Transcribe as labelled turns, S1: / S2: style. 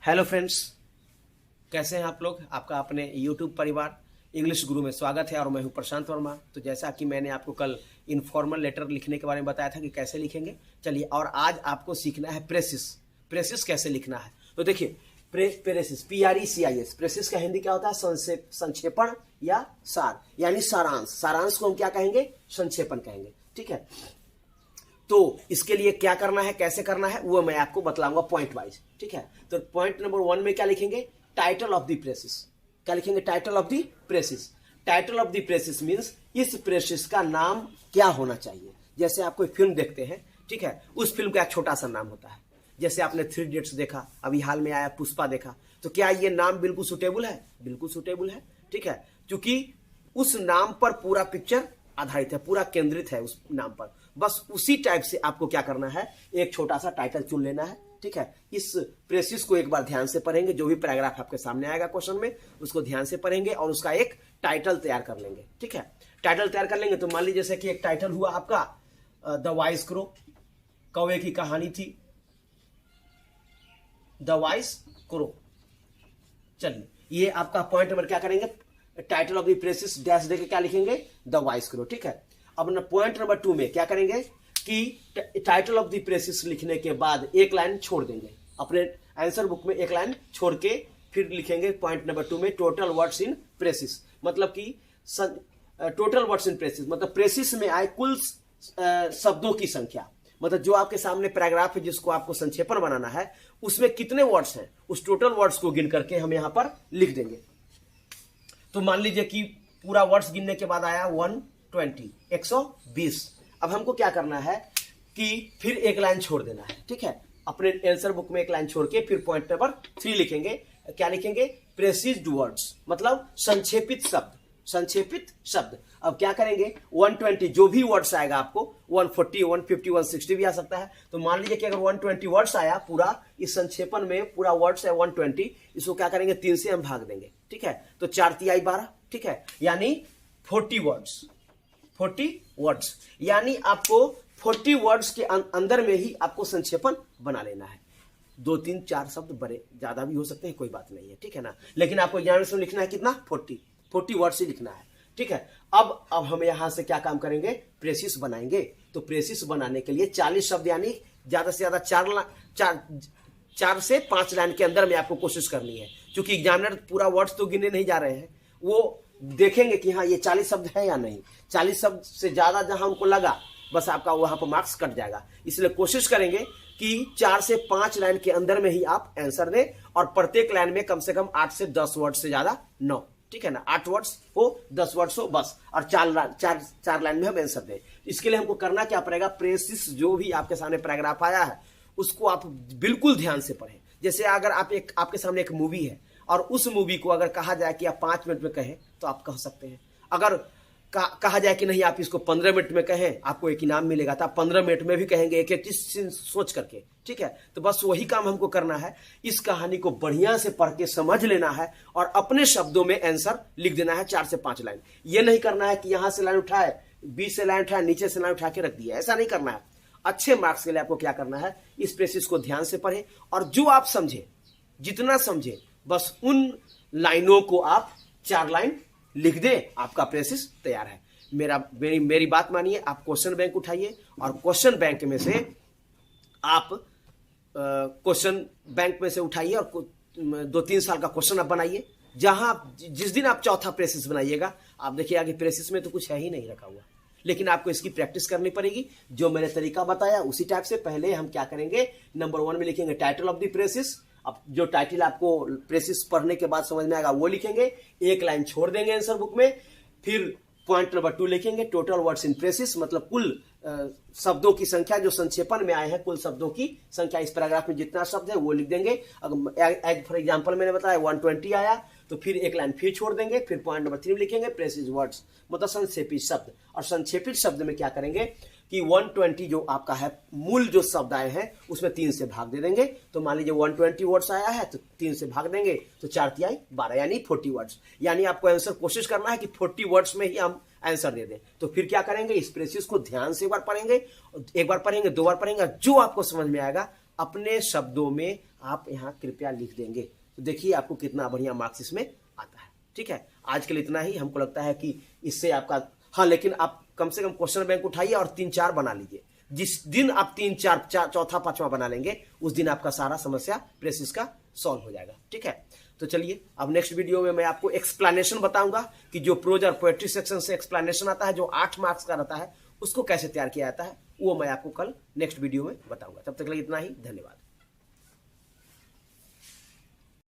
S1: Hello friends, कैसे हैं आप लोग। आपका अपने यूट्यूब परिवार इंग्लिश गुरु में स्वागत है और मैं हूं प्रशांत वर्मा। तो जैसा कि मैंने आपको कल इनफॉर्मल लेटर लिखने के बारे में बताया था कि कैसे लिखेंगे, चलिए और आज आपको सीखना है प्रेसिस कैसे लिखना है। तो देखिए प्रेसिस PRECIS, प्रेसिस का हिंदी क्या होता है? संक्षेपण या सार, यानी सारांश को हम क्या कहेंगे? संक्षेपण कहेंगे। ठीक है, तो इसके लिए क्या करना है, कैसे करना है, वो मैं आपको बतलाऊंगा पॉइंट वाइज। ठीक है, तो पॉइंट नंबर 1 में क्या लिखेंगे? Title of the precious. क्या लिखेंगे? Title of the precious. Title of the precious means इस प्रेसिस का नाम क्या होना चाहिए। जैसे आप कोई फिल्म देखते हैं, ठीक है, उस फिल्म का एक छोटा सा नाम होता है। जैसे आपने 3 इडियट्स देखा, अभी हाल में आया पुष्पा देखा, तो क्या ये नाम बिल्कुल सुटेबल है? बिल्कुल सुटेबल है। ठीक है, क्योंकि उस नाम पर पूरा पिक्चर आधारित है, पूरा केंद्रित है उस नाम पर। बस उसी टाइप से आपको क्या करना है, एक छोटा सा टाइटल चुन लेना है। ठीक है, इस प्रेसिस को एक बार ध्यान से पढ़ेंगे, जो भी पैराग्राफ आपके सामने आएगा क्वेश्चन में उसको ध्यान से पढ़ेंगे और उसका एक टाइटल तैयार कर लेंगे। ठीक है, टाइटल तैयार कर लेंगे तो मान लीजिए जैसे कि एक टाइटल हुआ आपका द वाइस क्रो, कौवे की कहानी थी, द वाइस क्रो। चलिए, ये आपका पॉइंट नंबर क्या करेंगे? Title of the precious dash देके क्या लिखेंगे? The vice crow. ठीक है, अब पॉइंट नंबर 2 में क्या करेंगे कि टाइटल ऑफ द प्रेसिस लिखने के बाद एक लाइन छोड़ देंगे। अपने आंसर बुक में एक लाइन छोड़ के फिर लिखेंगे पॉइंट नंबर 2 में टोटल वर्ड्स इन प्रेसिस। मतलब कि टोटल वर्ड्स इन प्रेसिस मतलब प्रेसिस में आए कुल शब्दों की संख्या। मतलब जो आपके सामने पैराग्राफ है जिसको आपको संक्षेपण बनाना है, उसमें कितने वर्ड्स हैं, उस टोटल वर्ड्स को गिन करके हम यहां पर लिख देंगे। तो मान लीजिए कि पूरा वर्ड्स गिनने के बाद आया 120, 120। अब हमको क्या करना है कि फिर एक लाइन छोड़ देना है। ठीक है, अपने आंसर बुक में एक लाइन छोड़ के फिर पॉइंट नंबर 3 लिखेंगे। क्या लिखेंगे? प्रेसिस्ड वर्ड्स, मतलब संक्षेपित शब्द। संक्षेपित शब्द। अब क्या करेंगे? 120 जो भी वर्ड्स आएगा आपको, 140, 150, 160 भी आ सकता है। तो मान लीजिए कि अगर 120 वर्ड्स आया पूरा, इस संक्षेपण में पूरा वर्ड्स है 120, इसको क्या करेंगे? 3 से हम भाग देंगे। ठीक है, तो 4 तिहाई 12। ठीक है, यानी 40 वर्ड्स। 40 वर्ड्स यानी आपको 40 वर्ड्स के अंदर में ही आपको संक्षेपण बना लेना है। 2, 3, 4 शब्द बड़े ज्यादा भी हो सकते हैं, कोई बात नहीं है। ठीक है ना, लेकिन आपको एग्जाम में लिखना है कितना? 40 वर्ड्स ही लिखना है। ठीक है, अब हम यहां से क्या काम करेंगे? प्रेसिस बनाएंगे। तो प्रेसिस बनाने के लिए 40 शब्द यानी ज्यादा से ज्यादा 4 से 5 लाइन के अंदर में आपको कोशिश करनी है। क्योंकि एग्जामिनर पूरा वर्ड्स तो गिने नहीं जा रहे हैं, वो देखेंगे कि हाँ ये 40 शब्द है या नहीं। 40 शब्द से ज्यादा जहां उनको लगा, बस आपका वहां पर मार्क्स कट जाएगा। इसलिए कोशिश करेंगे कि 4 से 5 लाइन के अंदर में ही आप आंसर दें और प्रत्येक लाइन में कम से कम 8 से 10 वर्ड से ज्यादा 9। ठीक है ना, 8 वर्ड्स हो, 10 वर्ड्स हो बस, और 4 लाइन में हम आंसर दें। इसके लिए हमको करना क्या पड़ेगा? प्रेसिस जो भी आपके सामने पैराग्राफ आया है उसको आप बिल्कुल ध्यान से पढ़ें। जैसे अगर आपके सामने एक मूवी है और उस मूवी को अगर कहा जाए कि आप 5 मिनट में कहें तो आप कह सकते हैं। अगर कहा जाए कि नहीं आप इसको 15 मिनट में कहें, आपको एक इनाम मिलेगा, तो आप 15 मिनट में भी कहेंगे, एक चीज सोच करके। ठीक है, तो बस वही काम हमको करना है। इस कहानी को बढ़िया से पढ़ के समझ लेना है और अपने शब्दों में आंसर लिख देना है 4 से 5 लाइन। ये नहीं करना है कि यहां से लाइन उठाए, बीच से लाइन उठाए, नीचे से लाइन उठा के रख दिया, ऐसा नहीं करना है। अच्छे मार्क्स के लिए आपको क्या करना है? इस प्रेसिस को ध्यान से पढ़ें और जो आप समझे, जितना समझे, बस उन लाइनों को आप 4 लाइन लिख दे, आपका प्रेसिस तैयार है। मेरी बात मानिए, आप क्वेश्चन बैंक उठाइए और क्वेश्चन बैंक में से आप क्वेश्चन बैंक में से उठाइए और 2-3 साल का क्वेश्चन आप बनाइए। जहां जिस दिन आप चौथा प्रेसिस बनाइएगा, आप देखिए आगे प्रेसिस में तो कुछ है ही नहीं रखा हुआ, लेकिन आपको इसकी प्रैक्टिस करनी पड़ेगी। जो मैंने तरीका बताया उसी टाइप से पहले हम क्या करेंगे? नंबर 1 में लिखेंगे टाइटल ऑफ द प्रेसिस। अब जो टाइटल आपको प्रेसिस पढ़ने के बाद समझ में आएगा वो लिखेंगे, एक लाइन छोड़ देंगे आंसर बुक में। फिर पॉइंट नंबर 2 लिखेंगे टोटल वर्ड्स इन प्रेसिस, मतलब कुल शब्दों की संख्या जो संक्षेपण में आए हैं, कुल शब्दों की संख्या। इस पैराग्राफ में जितना शब्द है वो लिख देंगे। अगर फॉर एग्जांपल मैंने बताया 120 आया तो फिर एक लाइन फिर छोड़ देंगे। फिर पॉइंट नंबर 3 लिखेंगे प्रेसिस वर्ड्स, मतलब संक्षेपित शब्द। और संक्षेपित शब्द में क्या करेंगे कि 120 जो आपका है, मूल जो शब्द आए हैं उसमें 3 से भाग दे देंगे। तो मान लीजिए 120 वर्ड्स आया है तो 3 से भाग देंगे, तो 4 तिहाई 12 यानी 40 वर्ड्स। यानी आपको आंसर कोशिश करना है कि 40 वर्ड्स में ही हम आंसर दे दें। तो फिर क्या करेंगे? इस प्रेसिस को ध्यान से एक बार पढ़ेंगे, 2 बार पढ़ेंगे, जो आपको समझ में आएगा अपने शब्दों में आप यहाँ कृपया लिख देंगे। तो देखिए आपको कितना बढ़िया मार्क्स इसमें आता है। ठीक है, आज के लिए इतना ही। हमको लगता है कि इससे आपका, हाँ लेकिन आप कम से कम क्वेश्चन बैंक उठाइए और 3-4 बना लीजिए। जिस दिन आप 3-4 चौथा पांचवा बना लेंगे उस दिन आपका सारा समस्या प्रेसिस का सॉल्व हो जाएगा। ठीक है, तो चलिए अब नेक्स्ट वीडियो में मैं आपको एक्सप्लेनेशन बताऊंगा कि जो प्रोज और पोएट्री सेक्शन से एक्सप्लेनेशन आता है जो 8 मार्क्स का रहता है उसको कैसे तैयार किया जाता है, वो मैं आपको कल नेक्स्ट वीडियो में बताऊंगा। तब तक के लिए इतना ही, धन्यवाद।